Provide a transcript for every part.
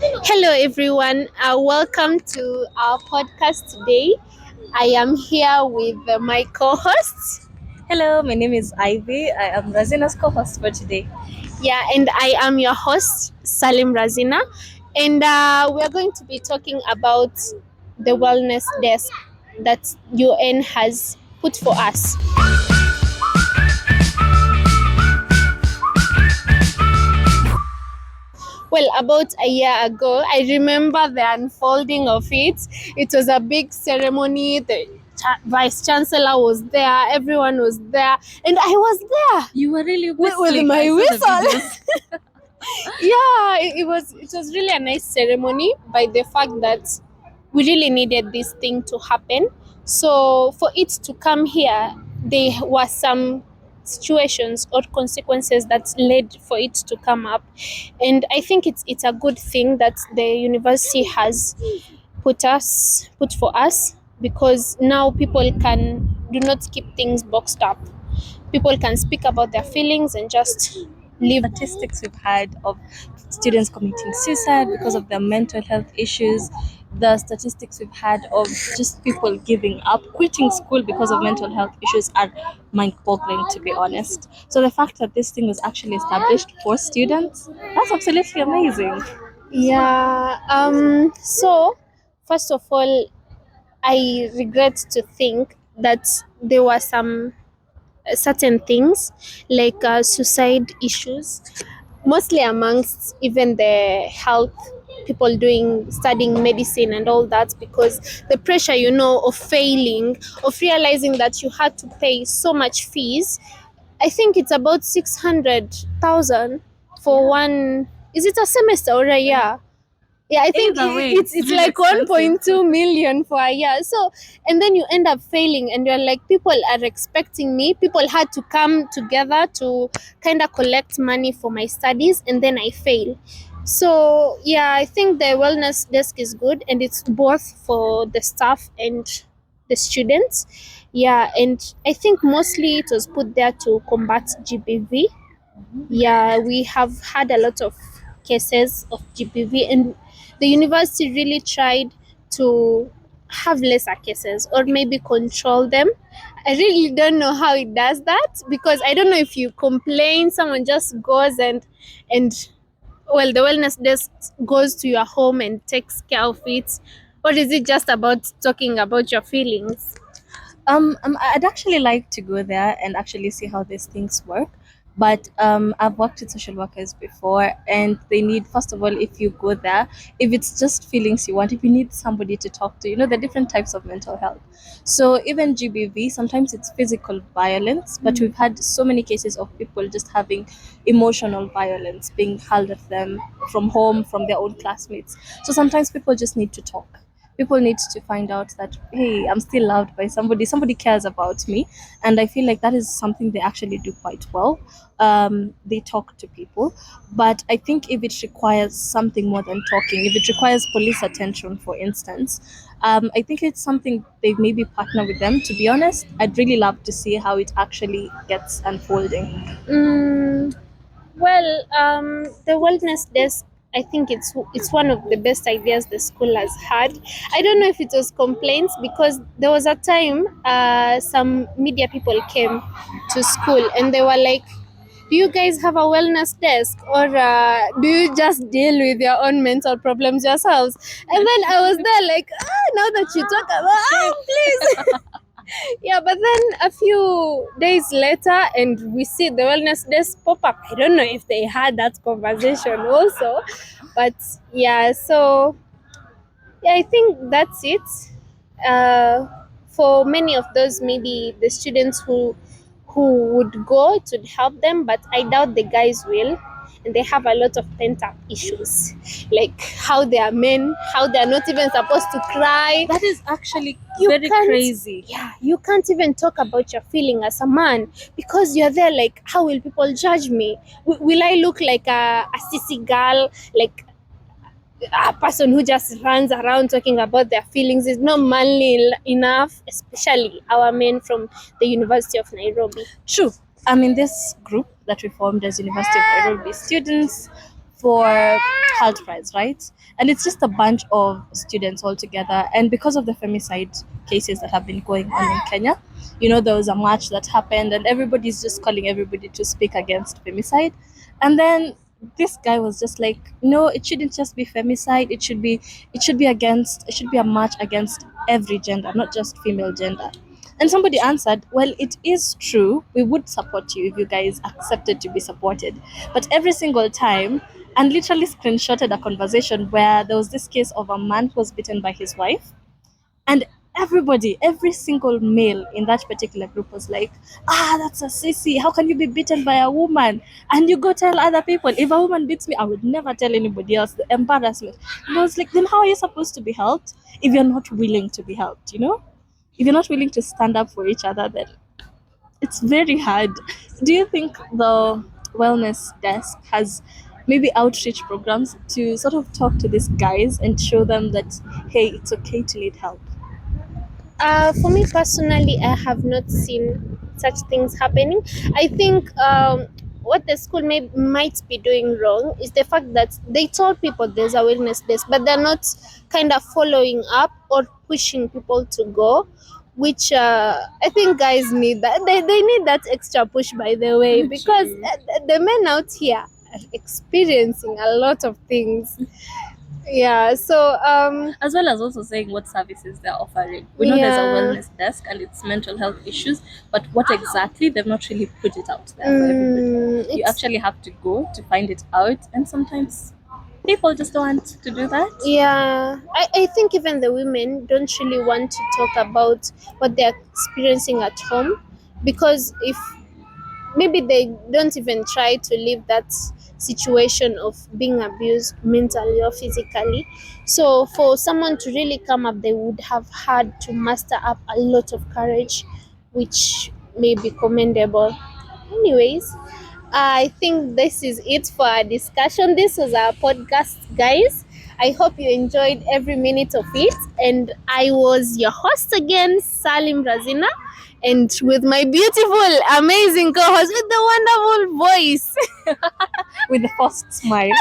Hello, everyone. Welcome to our podcast today. I am here with my co hosts. Hello, my name is Ivy. I am Razina's co-host for today. Yeah, and I am your host, Salim Razina. And we are going to be talking about the wellness desk that UN has put for us. Well, about a year ago, I remember the unfolding of it. It was a big ceremony. The vice chancellor was there. Everyone was there, and I was there You were really with whistling. my I saw the whistle. videos. Yeah, it was really a nice ceremony by the fact that we really needed this thing to happen. So for it to come here, there were some situations or consequences that led for it to come up, and I think it's a good thing that the university has put for us, because now people can do not keep things boxed up. People can speak about their feelings and just live. Statistics we've had of students committing suicide because of their mental health issues, the statistics we've had of just people giving up, quitting school because of mental health issues are mind-boggling, to be honest. So the fact that this thing was actually established for students, that's absolutely amazing. Yeah. So first of all, I regret to think that there were some certain things like suicide issues, mostly amongst even the health people doing studying medicine and all that, because the pressure, of failing, of realizing that you had to pay so much fees. I think it's about 600,000 for one. Is it a semester or a year? Yeah, I think Either way, it's it's it's really like expensive. 1.2 million for a year. So, and then you end up failing, and you're like, people are expecting me. People had to come together to kind of collect money for my studies, and then I fail. So, yeah, I think the wellness desk is good, and it's both for the staff and the students. Yeah, and I think mostly it was put there to combat GBV. Yeah, we have had a lot of cases of GBV, and the university really tried to have lesser cases or maybe control them. I really don't know how it does that, because I don't know if you complain, someone just goes and well, the wellness desk goes to your home and takes care of it, or is it just about talking about your feelings? I'd actually like to go there and actually see how these things work. But I've worked with social workers before, and they need, first of all, if you go there, if it's just feelings you want, if you need somebody to talk to, the different types of mental health. So even GBV, sometimes it's physical violence, but we've had so many cases of people just having emotional violence being hurled at them from home, from their own classmates. So sometimes people just need to talk. People need to find out that, hey, I'm still loved by somebody cares about me. And I feel like that is something they actually do quite well. They talk to people, but I think if it requires something more than talking, if it requires police attention, for instance, I think it's something they maybe partner with them. To be honest, I'd really love to see how it actually gets unfolding. Mm, Well, the wellness desk, I think it's one of the best ideas the school has had. I don't know if it was complaints, because there was a time some media people came to school and they were like, "Do you guys have a wellness desk, or do you just deal with your own mental problems yourselves?" And then I was there like, now that you talk about, please. Yeah, but then a few days later, and we see the wellness desk pop up. I don't know if they had that conversation also, but yeah. So yeah, I think that's it. For many of those, maybe the students who would go to help them, but I doubt the guys will. And they have a lot of pent up issues, like how they are men, how they are not even supposed to cry. That is actually You very can't, crazy. yeah, you can't even talk about your feeling as a man, because you're there like, how will people judge me? Will I look like a sissy girl, like a person who just runs around talking about their feelings? Is not manly enough, especially our men from the University of Nairobi. True. I'm in this group that we formed as University of Nairobi students for Health Prize, right? And it's just a bunch of students all together. And because of the femicide cases that have been going on in Kenya, there was a march that happened, and everybody's just calling everybody to speak against femicide. And then this guy was just like, no, it shouldn't just be femicide. It should be a march against every gender, not just female gender. And somebody answered, well, it is true. We would support you if you guys accepted to be supported. But every single time, and literally screenshotted a conversation where there was this case of a man who was beaten by his wife. And everybody, every single male in that particular group was like, that's a sissy. How can you be beaten by a woman? And you go tell other people, if a woman beats me, I would never tell anybody else. The embarrassment. And I was like, then how are you supposed to be helped if you're not willing to be helped, If you're not willing to stand up for each other, then it's very hard. Do you think the wellness desk has maybe outreach programs to sort of talk to these guys and show them that, hey, it's okay to need help? For me personally, I have not seen such things happening. I think what the school might be doing wrong is the fact that they told people there's a wellness desk, but they're not kind of following up or pushing people to go, which I think guys need that. They need that extra push, by the way, because the men out here are experiencing a lot of things. Yeah, so As well as also saying what services they're offering. We know there's a wellness desk and it's mental health issues, but what exactly, they've not really put it out there for everybody. You actually have to go to find it out, and sometimes people just don't want to do that. Yeah, I think even the women don't really want to talk about what they're experiencing at home, because if maybe they don't even try to leave that situation of being abused mentally or physically. So for someone to really come up, they would have had to muster up a lot of courage, which may be commendable. Anyways, I think this is it for our discussion. This was our podcast, guys. I hope you enjoyed every minute of it. And I was your host again, Salim Razina, and with my beautiful, amazing co host with the wonderful voice. With the first smile.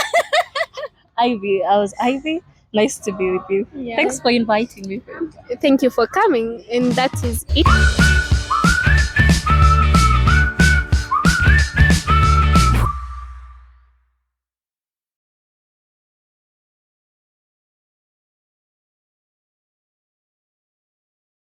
Ivy. I was Ivy. Nice to be with you. Yeah. Thanks for inviting me. Thank you for coming. And that is it.